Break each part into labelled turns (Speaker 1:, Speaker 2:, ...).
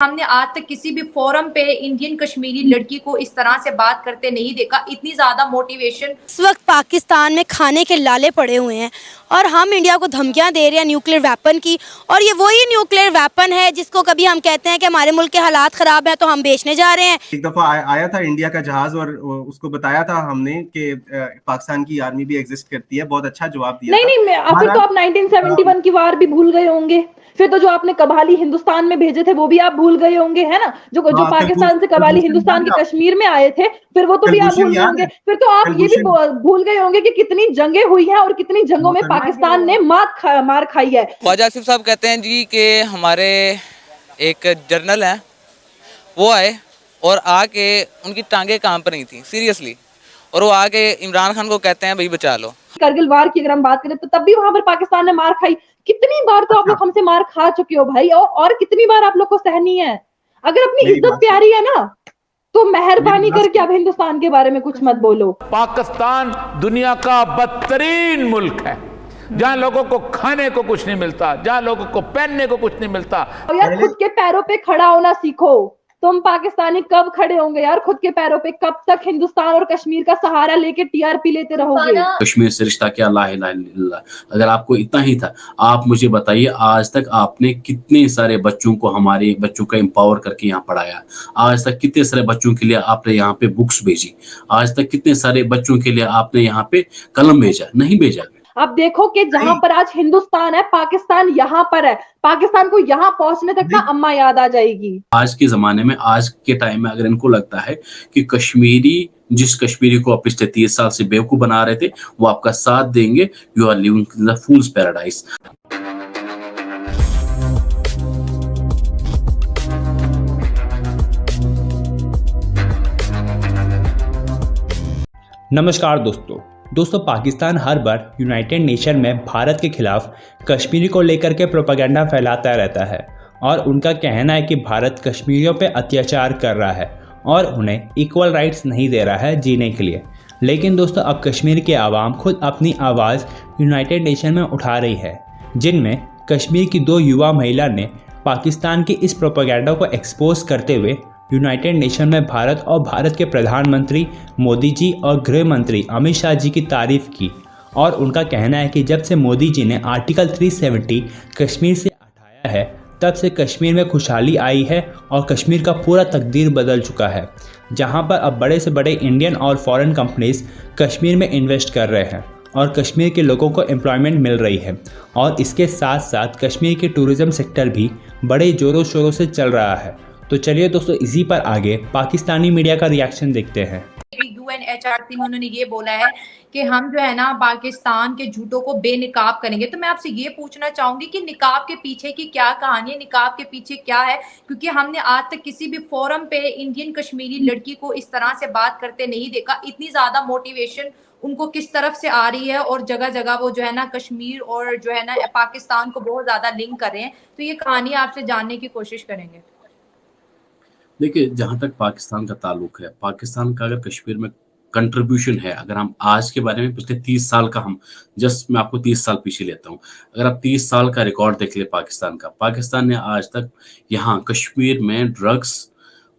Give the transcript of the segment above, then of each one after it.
Speaker 1: हमने आज तक किसी भी फोरम पे इंडियन कश्मीरी लड़की को इस तरह से बात करते नहीं देखा। इतनी ज़्यादा मोटिवेशन
Speaker 2: इस वक्त पाकिस्तान में खाने के लाले पड़े हुए हैं और हम इंडिया को धमकियां दे रहे हैं न्यूक्लियर वेपन की। और ये वही न्यूक्लियर वेपन है जिसको कभी हम कहते हैं कि हमारे मुल्क के हालात ख़राब हैं तो हम बेचने जा रहे हैं।
Speaker 3: एक दफ़ा आया था इंडिया का जहाज और उसको बताया था हमने कि पाकिस्तान की आर्मी भी एग्जिस्ट करती है। बहुत अच्छा जवाब दिया था।
Speaker 4: नहीं, फिर तो आप 1971 की वार भी भूल गए होंगे। फिर तो जो आपने कबाली हिंदुस्तान में भेजे थे वो भी आप भूल गए होंगे, है ना? जो पाकिस्तान से कबाली हिंदुस्तान के कश्मीर में आए थे, फिर वो तो भी आप भूल गए होंगे। फिर तो आप ये भी भूल गए होंगे कि कितनी जंगें हुई हैं और कितनी जंगों में पाकिस्तान ने मार खाई है।
Speaker 5: ख्वाजा आसिफ साहब कहते हैं जी कि हमारे एक जर्नल हैं, वो आए और आके उनकी टांगे कांप रही थी सीरियसली, और वो आके इमरान खान को कहते हैं भाई बचा लो।
Speaker 4: करगिल वार की अगर हम बात करें तो तब भी वहां पर पाकिस्तान ने मार खाई। कितनी बार तो आप लोग हमसे मार खा चुके हो भाई, और कितनी बार आप लोग को सहनी है। अगर अपनी इज्जत प्यारी है ना तो मेहरबानी करके अब हिंदुस्तान के बारे में कुछ मत बोलो।
Speaker 6: पाकिस्तान दुनिया का बदतरीन मुल्क है, जहाँ लोगों को खाने को कुछ नहीं मिलता, जहाँ लोगों को पहनने को कुछ नहीं मिलता।
Speaker 4: और यार खुद के पैरों पे खड़ा होना सीखो। तुम पाकिस्तानी कब खड़े होंगे यार खुद के पैरों पे? कब तक हिंदुस्तान और कश्मीर का सहारा लेके टीआरपी लेते रहोगे?
Speaker 7: कश्मीर से रिश्ता क्या, ला इलाहा इल्लल्लाह। अगर आपको इतना ही था, आप मुझे बताइए आज तक आपने कितने सारे बच्चों को, हमारे बच्चों का एम्पावर करके यहाँ पढ़ाया? आज तक कितने सारे बच्चों के लिए आपने यहाँ पे बुक्स भेजी? आज तक कितने सारे बच्चों के लिए आपने यहाँ पे कलम भेजा? नहीं भेजा।
Speaker 4: आप देखो कि जहां पर आज हिंदुस्तान है, पाकिस्तान यहाँ पर है। पाकिस्तान को यहाँ पहुंचने तक ना अम्मा याद आ जाएगी।
Speaker 7: आज के जमाने में, आज के टाइम में अगर इनको लगता है कि जिस कश्मीरी को आप पिछले 30 साल से बेवकूफ बना रहे थे वो आपका साथ देंगे, you are living in the fool's paradise.
Speaker 8: नमस्कार दोस्तों, पाकिस्तान हर बार यूनाइटेड नेशन में भारत के खिलाफ कश्मीरी को लेकर के प्रोपेगेंडा फैलाता रहता है और उनका कहना है कि भारत कश्मीरियों पे अत्याचार कर रहा है और उन्हें इक्वल राइट्स नहीं दे रहा है जीने के लिए। लेकिन दोस्तों, अब कश्मीर के आवाम खुद अपनी आवाज़ यूनाइटेड नेशन में उठा रही है, जिनमें कश्मीर की 2 युवा महिला ने पाकिस्तान की इस प्रोपेगेंडा को एक्सपोज करते हुए यूनाइटेड नेशन में भारत और भारत के प्रधानमंत्री मोदी जी और गृह मंत्री अमित शाह जी की तारीफ की। और उनका कहना है कि जब से मोदी जी ने आर्टिकल 370 कश्मीर से हटाया है, तब से कश्मीर में खुशहाली आई है और कश्मीर का पूरा तकदीर बदल चुका है, जहां पर अब बड़े से बड़े इंडियन और फॉरेन कंपनीज कश्मीर में इन्वेस्ट कर रहे हैं और कश्मीर के लोगों को एम्प्लॉयमेंट मिल रही है। और इसके साथ साथ कश्मीर के टूरिज़्म सेक्टर भी बड़े ज़ोरों शोरों से चल रहा है। तो चलिए दोस्तों, इसी पर आगे पाकिस्तानी मीडिया का रिएक्शन देखते हैं।
Speaker 1: UNHRC में उन्होंने ये बोला है कि हम जो है ना पाकिस्तान के झूठों को बेनिकाब करेंगे। तो मैं आपसे ये पूछना चाहूंगी कि निकाब के पीछे की क्या कहानी है, निकाब के पीछे क्या है? क्योंकि हमने आज तक किसी भी फोरम पे इंडियन कश्मीरी लड़की को इस तरह से बात करते नहीं देखा। इतनी ज्यादा मोटिवेशन उनको किस तरफ से आ रही है और जगह जगह वो जो है ना कश्मीर और जो है ना पाकिस्तान को बहुत ज्यादा लिंक कर रहे हैं। तो ये कहानी आपसे जानने की कोशिश करेंगे।
Speaker 7: देखिए, जहां तक पाकिस्तान का ताल्लुक है, पाकिस्तान का अगर कश्मीर में कंट्रीब्यूशन है, अगर हम आज के बारे में पिछले 30 साल का, मैं आपको 30 साल पीछे लेता हूं। अगर आप 30 साल का रिकॉर्ड देख ले पाकिस्तान का, पाकिस्तान ने आज तक यहाँ कश्मीर में drugs,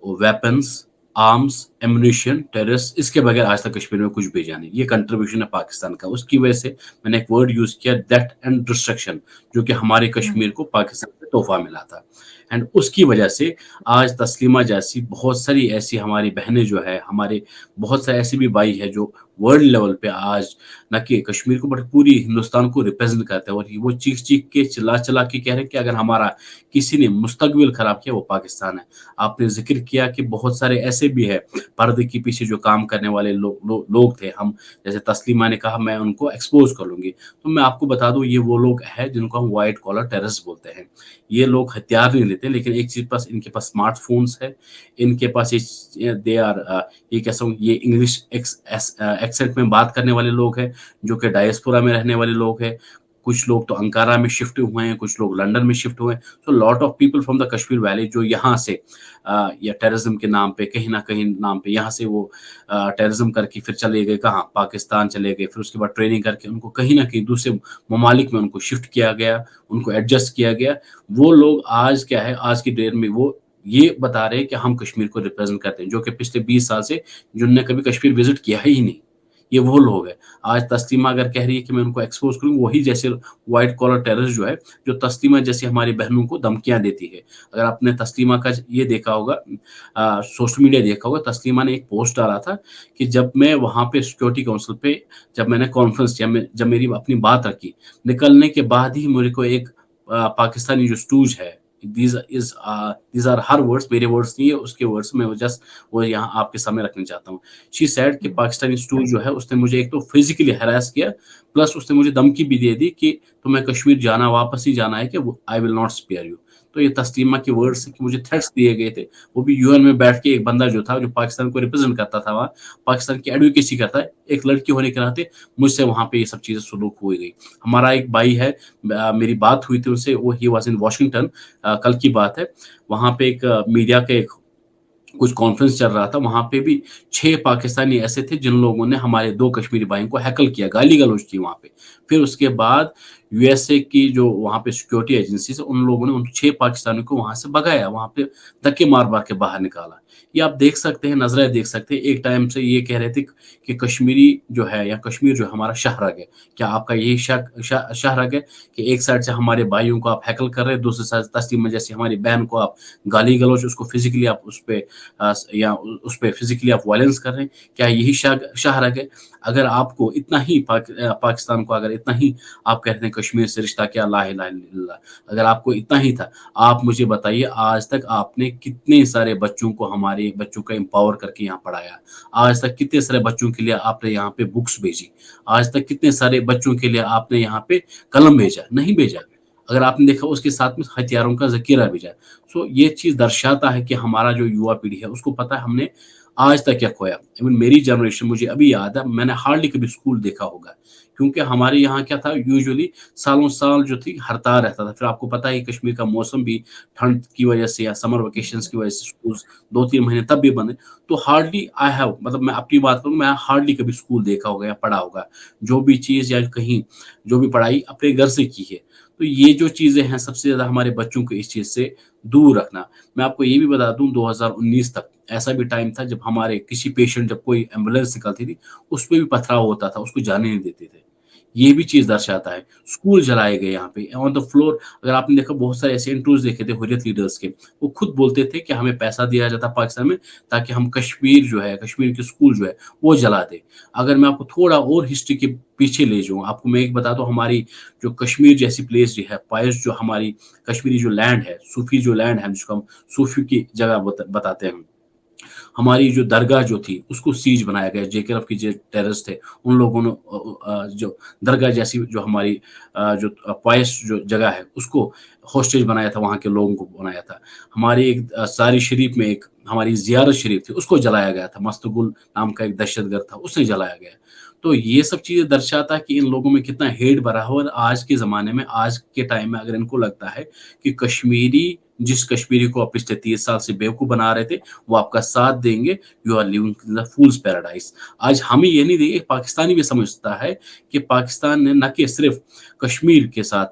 Speaker 7: weapons, arms, ammunition, terrorist, इसके बगैर आज तक कश्मीर में कुछ भेजा नहीं। ये कंट्रीब्यूशन है पाकिस्तान का। उसकी वजह से मैंने एक वर्ड यूज किया, डेथ एंड डिस्ट्रक्शन, जो कि हमारे कश्मीर को पाकिस्तान से तोहफा मिला था। एंड उसकी वजह से आज तस्लीमा जैसी बहुत सारी ऐसी हमारी बहनें जो है, हमारे बहुत सारे ऐसे भी भाई है जो वर्ल्ड लेवल पे आज न कि कश्मीर को बट पूरी हिंदुस्तान को रिप्रेजेंट करते हैं। और वो चीख चीख के चिल्ला चिल्ला के कह रहे हैं कि अगर हमारा किसी ने मुस्तकबिल खराब किया वो पाकिस्तान है। आपने जिक्र किया कि बहुत सारे ऐसे भी है पर्दे के पीछे जो काम करने वाले लोग थे। हम जैसे तस्लीमा ने कहा, मैं उनको एक्सपोज कर लूंगी। तो मैं आपको बता दूं, ये वो लोग हैं जिनको हम व्हाइट कॉलर टेररिस्ट बोलते हैं। ये लोग हथियार नहीं लेते, लेकिन एक चीज पास इनके पास स्मार्टफोन्स है, इनके पास ये कैसा हूँ, ये इंग्लिश एक्सेंट में बात करने वाले लोग हैं जो कि डायस्पोरा में रहने वाले लोग हैं। कुछ लोग तो अंकारा में शिफ्ट हुए हैं, कुछ लोग लंदन में शिफ्ट हुए हैं। So lot of people from the Kashmir valley जो यहाँ से या टेररिज्म के नाम पे, कहीं ना कहीं नाम पे, यहाँ से वो टेररिज्म करके फिर चले गए कहाँ, पाकिस्तान चले गए। फिर उसके बाद ट्रेनिंग करके उनको कहीं ना कहीं दूसरे ममालिक में उनको शिफ्ट किया गया, उनको एडजस्ट किया गया। वो लोग आज क्या है, आज की डेट में वो ये बता रहे हैं कि हम कश्मीर को रिप्रेजेंट करते हैं, जो कि पिछले 20 साल से जिन्होंने कभी कश्मीर विजिट किया ही नहीं, ये वो लोग हैं। आज तस्लीमा अगर कह रही है कि मैं उनको एक्सपोज करूँ, वही जैसे व्हाइट कॉलर टेररिस्ट जो है, जो तस्लीमा जैसी हमारी बहनों को धमकियां देती है। अगर आपने तस्लीमा का ये देखा होगा, सोशल मीडिया देखा होगा, तस्लीमा ने एक पोस्ट डाला था कि जब मैं वहां पे सिक्योरिटी काउंसिल पे जब मैंने कॉन्फ्रेंस किया, जब मेरी अपनी बात रखी, निकलने के बाद ही मेरे को एक पाकिस्तानी जो स्टूज है, these are her words, मेरे वर्ड्स नहीं है, उसके वर्ड्स में जस्ट वो यहाँ आपके सामने रखना चाहता हूँ। शी सेड कि पाकिस्तानी स्टूल जो है उसने मुझे एक तो फिजिकली हैरास किया, प्लस उसने मुझे धमकी भी दे दी कि तुम्हें कश्मीर जाना, वापस ही जाना है, कि I will not spare you. तो ये तस्लीमा के वर्ड्स कि मुझे थ्रेट्स दिए गए थे, वो भी यूएन में बैठ के एक बंदा जो था, जो पाकिस्तान को रिप्रेजेंट करता था, वहाँ पाकिस्तान की एडवोकेसी करता है, एक लड़की होने के नाते मुझसे वहाँ पे ये सब चीजें सुलूक हुई गई। हमारा एक भाई है, मेरी बात हुई थी उनसे, वो ही वाज इन वॉशिंगटन, कल की बात है, वहाँ पे एक मीडिया के एक कुछ कॉन्फ्रेंस चल रहा था, वहां पे भी 6 पाकिस्तानी ऐसे थे जिन लोगों ने हमारे 2 कश्मीरी भाइयों को हैकल किया, गाली गलौज की वहां पे। फिर उसके बाद यूएसए की जो वहां पे सिक्योरिटी एजेंसी से उन लोगों ने उन 6 पाकिस्तानियों को वहां से भगाया, वहां पे धक्के मार मार के बाहर निकाला। ये आप देख सकते हैं, नजरें देख सकते हैं। एक टाइम से ये कह रहे थे कि कश्मीरी जो है, या कश्मीर जो हमारा शहरग है, क्या आपका यही शहरग है कि एक साइड से हमारे भाइयों को आप हैकल कर रहे हैं, दूसरी साइड तस्लीमा जैसी हमारी बहन को आप गाली गलौज, उसको फिजिकली आप उस पे फिजिकली आप वायलेंस कर रहे हैं, क्या यही शहरग है? अगर आपको इतना ही पाकिस्तान को अगर इतना ही आप कहते हैं कश्मीर से रिश्ता क्या, ला इलाहा इल्लल्लाह, अगर आपको इतना ही था, आप मुझे बताइए आज तक आपने कितने सारे बच्चों को, हमारे बच्चों को एम्पावर करके यहाँ पढ़ाया? आज तक कितने सारे बच्चों के लिए आपने यहाँ पे बुक्स भेजी? आज तक कितने सारे बच्चों के लिए आपने यहाँ पे कलम भेजा? नहीं भेजा। अगर आपने देखा उसके साथ में हथियारों का जखीरा भेजा। सो ये चीज दर्शाता है कि हमारा जो युवा पीढ़ी है उसको पता है हमने आज तक क्या खोया। इवन मेरी जनरेशन, मुझे अभी याद है, मैंने हार्डली कभी स्कूल देखा होगा, क्योंकि हमारे यहाँ क्या था, यूजुअली सालों साल जो थी हड़ताल रहता था। फिर आपको पता है कश्मीर का मौसम भी ठंड की वजह से या समर वेकेशंस की वजह से स्कूल 2-3 महीने तब भी बंद है। तो हार्डली आई हैव, मतलब मैं अपनी बात करूँ, मैं हार्डली कभी स्कूल देखा होगा या पढ़ा होगा। जो भी चीज़ या कहीं जो भी पढ़ाई अपने घर से की है। तो ये जो चीज़ें हैं, सबसे ज़्यादा हमारे बच्चों को इस चीज़ से दूर रखना। मैं आपको ये भी बता दूं, 2019 तक ऐसा भी टाइम था जब हमारे किसी पेशेंट, जब कोई एम्बुलेंस निकलती थी, उस पे भी पथराव होता था, उसको जाने नहीं देते थे। ये भी चीज दर्शाता है। स्कूल जलाए गए यहाँ पे ऑन द फ्लोर। अगर आपने देखा, बहुत सारे ऐसे इंटरव्यूज देखे थे हुर्रियत लीडर्स के, वो खुद बोलते थे कि हमें पैसा दिया जाता पाकिस्तान में ताकि हम कश्मीर जो है, कश्मीर के स्कूल जो है वो जला दे। अगर मैं आपको थोड़ा और हिस्ट्री के पीछे ले जाऊँ, आपको मैं एक बता दूं, हमारी जो कश्मीर जैसी प्लेस जो है, पायस जो हमारी कश्मीरी जो लैंड है, सूफी जो लैंड है, जिसको हम सूफी की जगह बताते हैं, हमारी जो दरगाह जो थी उसको सीज बनाया गया। जेकेएफ के जो टेररिस्ट थे उन लोगों ने जो दरगाह जैसी जो हमारी जो पायस जो जगह है उसको हॉस्टेज बनाया था, वहाँ के लोगों को बनाया था। हमारी एक सारी शरीफ में एक हमारी जियारत शरीफ थी, उसको जलाया गया था। मस्तगुल नाम का एक दहशतगर्द था, उसने जलाया गया। तो ये सब चीजें दर्शाता है कि इन लोगों में कितना हेट भरा हो। और आज के ज़माने में, आज के टाइम में अगर इनको लगता है कि कश्मीरी, जिस कश्मीरी को आप पिछले 30 साल से बेवकूफ़ बना रहे थे, वो आपका साथ देंगे, you are living in the fool's paradise. आज हमें ये नहीं देंगे। पाकिस्तानी भी समझता है कि पाकिस्तान ने न कि सिर्फ कश्मीर के साथ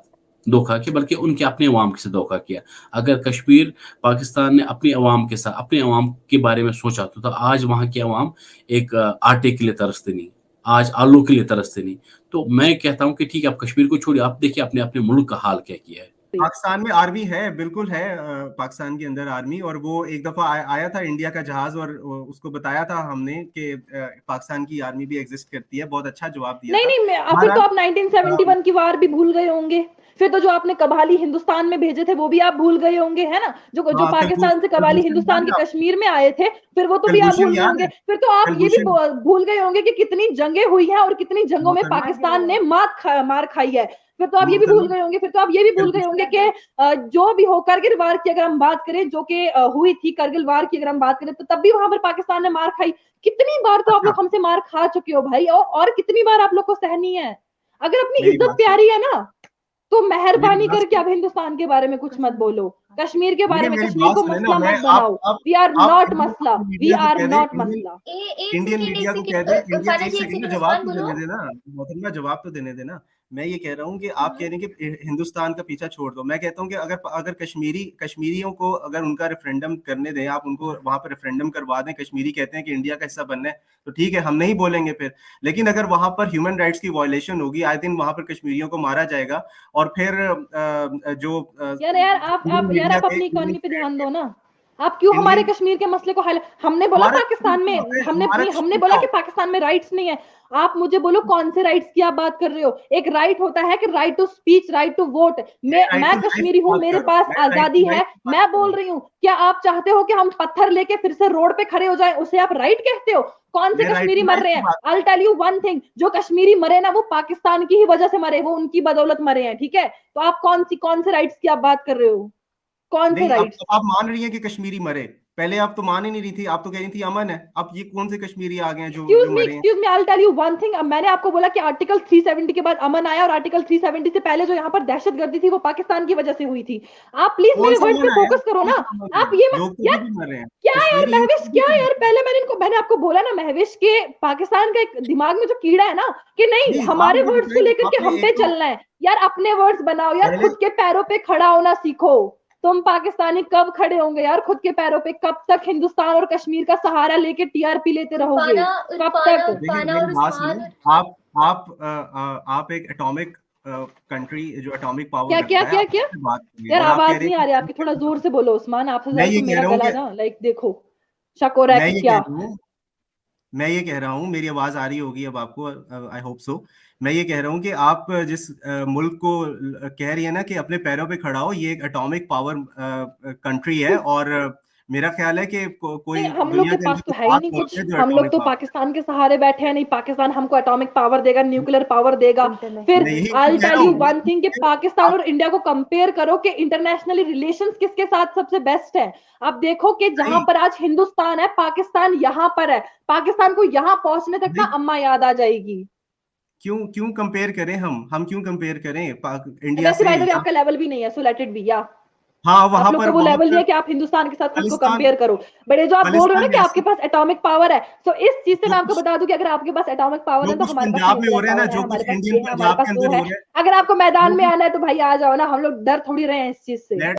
Speaker 7: धोखा किया, बल्कि उनके अपने अवाम के साथ धोखा किया। अगर कश्मीर, पाकिस्तान ने अपने अवाम के साथ, अपने अवाम के बारे में सोचा तो आज वहाँ के अवाम एक आटे के लिए तरसते नहीं, आज आलू के लिए तरसते नहीं। तो मैं कहता हूं कि ठीक है, आप कश्मीर को छोड़िए, आप देखिए अपने अपने मुल्क का हाल क्या किया है।
Speaker 3: पाकिस्तान में आर्मी है, बिल्कुल है, पाकिस्तान के अंदर आर्मी। और वो एक दफा आया था इंडिया का जहाज, और उसको बताया था हमने कि पाकिस्तान की आर्मी भी एग्जिस्ट करती है। बहुत अच्छा जवाब दिया।
Speaker 4: नहीं, फिर तो आप 1971 की वार भी भूल गए होंगे। फिर तो जो आपने कबाली हिंदुस्तान में भेजे थे वो भी आप भूल गए होंगे, है ना? जो पाकिस्तान से कबाली हिंदुस्तान के कश्मीर में आए थे, फिर वो तो भी आप भूल गए होंगे। फिर तो आप ये भी भूल गए होंगे कि कितनी जंगें हुई हैं और कितनी जंगों में पाकिस्तान ने मार खाई है। फिर तो आप ये भी भूल गए होंगे। फिर तो आप ये भी भूल गए होंगे कि जो भी हो, करगिल वार की अगर हम बात करें, जो कि हुई थी, करगिल वार की अगर हम बात करें, तो तब भी वहां पर पाकिस्तान ने मार खाई। कितनी बार तो आप लोग हमसे मार खा चुके हो भाई, और कितनी बार आप लोग को सहनी है। अगर अपनी इज्जत प्यारी है ना, तो मेहरबानी करके अब हिंदुस्तान के बारे में कुछ मत बोलो, कश्मीर के बारे में, कश्मीर को मसला मत बनाओ। वी आर नॉट मसला, वी आर नॉट मसला।
Speaker 3: इंडियन मीडिया को कह दे, इंडियन, एक सेकंड, जवाब तो देने देना मोहतरमा, जवाब तो देने देना। मैं ये कह रहा हूँ कि आप कह रहे हैं कि हिंदुस्तान का पीछा छोड़ दो। मैं कहता हूँ कि अगर कश्मीरियों को अगर उनका रेफरेंडम करने दें, आप उनको वहां पर रेफरेंडम करवा दें, कश्मीरी कहते हैं कि इंडिया का हिस्सा बनना है, तो ठीक है, हम नहीं बोलेंगे फिर। लेकिन अगर वहां पर ह्यूमन राइट्स की वायलेशन होगी, आए दिन वहां पर कश्मीरियों को मारा जाएगा, और फिर
Speaker 4: यार आप अपनी इकोनॉमी पे ध्यान दो ना। आप क्यों हमारे कश्मीर के मसले को हमने बोला पाकिस्तान में, हमने बोला कि पाकिस्तान में राइट्स नहीं है। आप मुझे बोलो कौन से राइट्स की आप बात कर रहे हो? एक राइट होता है कि right to speech, right to vote. मैं कश्मीरी हूँ, मेरे पास आजादी है, मैं बोल रही हूँ। क्या आप चाहते हो कि हम पत्थर लेके फिर से रोड पे खड़े हो जाएं? उसे आप राइट कहते हो? कौन से कश्मीरी मर रहे हैं? I'll tell you one thing, जो कश्मीरी मरे ना, वो पाकिस्तान की ही वजह से मरे, वो उनकी बदौलत मरे हैं, ठीक है? तो आप कौन से राइट्स की आप बात कर रहे हो? कौन से राइट्स?
Speaker 3: आप मान रही हैं कि कश्मीरी मरे? पहले आप तो मान ही नहीं रही थी, आप तो कह रही थी अमन है। अब ये कौन से कश्मीरी आ गए हैं जो मरे हैं?
Speaker 4: Excuse me, I'll tell you one thing. मैंने आपको बोला कि आर्टिकल 370 के बाद अमन आया, और आर्टिकल 370 से पहले जो यहाँ पर दहशतगर्दी थी वो पाकिस्तान की वजह से हुई थी। आप प्लीज मेरे वर्ड पे फोकस करो ना। आप ये यार क्या यार महविश, क्या यार, पहले मैंने आपको बोला ना महविश के पाकिस्तान का एक दिमाग में जो कीड़ा है ना कि नहीं हमारे वर्ड्स को लेकर के हम पे चलना है। यार अपने वर्ड्स बनाओ यार, खुद के पैरों पे खड़ा होना सीखो। तुम पाकिस्तानी कब खड़े होंगे यार खुद के पैरों पे? कब तक हिंदुस्तान और कश्मीर का सहारा लेके टीआरपी लेते रहोगे? कब तक?
Speaker 3: आप एक एटॉमिक कंट्री जो एटॉमिक पावर
Speaker 4: क्या यार आवाज नहीं आ रही आपकी, थोड़ा जोर से बोलो उस्मान। आपसे मेरा गला ना लाइक देखो शक हो रहा है कि क्या।
Speaker 3: मैं ये कह रहा हूँ, मेरी आवाज आ रही होगी अब आपको, आई होप सो। मैं ये कह रहा हूँ कि आप जिस मुल्क को कह रही है ना कि अपने पैरों पे खड़ा हो, ये एक एटॉमिक पावर कंट्री है, और मेरा ख्याल है कि कोई
Speaker 4: हम लोग के पास तो है ही नहीं कुछ। हम लोग तो पाकिस्तान के सहारे बैठे हैं। नहीं, पाकिस्तान हमको एटॉमिक पावर देगा, न्यूक्लियर पावर देगा। फिर I'll tell you one thing कि पाकिस्तान और इंडिया को कंपेयर करो कि इंटरनेशनली रिलेशंस किसके साथ सबसे बेस्ट है। अब देखो कि जहां पर आज हिंदुस्तान है, पाकिस्तान यहाँ पर है। पाकिस्तान को यहाँ पहुंचने तक ना अम्मा याद आ जाएगी।
Speaker 3: क्यों कंपेयर करें हम क्यों कंपेयर करें इंडिया
Speaker 4: से? आपका लेवल भी नहीं है, सो लेट इट बी। या
Speaker 3: हाँ, वहां पर
Speaker 4: वो लेवल नहीं है कि आप हिंदुस्तान के साथ खुद को कंपेयर करो। बड़े जो आप बोल रहे हो ना कि आपके पास एटॉमिक पावर है, तो इस चीज से मैं आपको बता दूं कि अगर आपके पास एटॉमिक पावर है तो हमारे पास
Speaker 3: पंजाब में हो रहा है ना, जो कुछ इंडियन पंजाब के अंदर हो रहा है।
Speaker 4: अगर आपको मैदान में आना है तो भाई आ जाओ ना, हम लोग डर थोड़ी रहे हैं इस चीज से।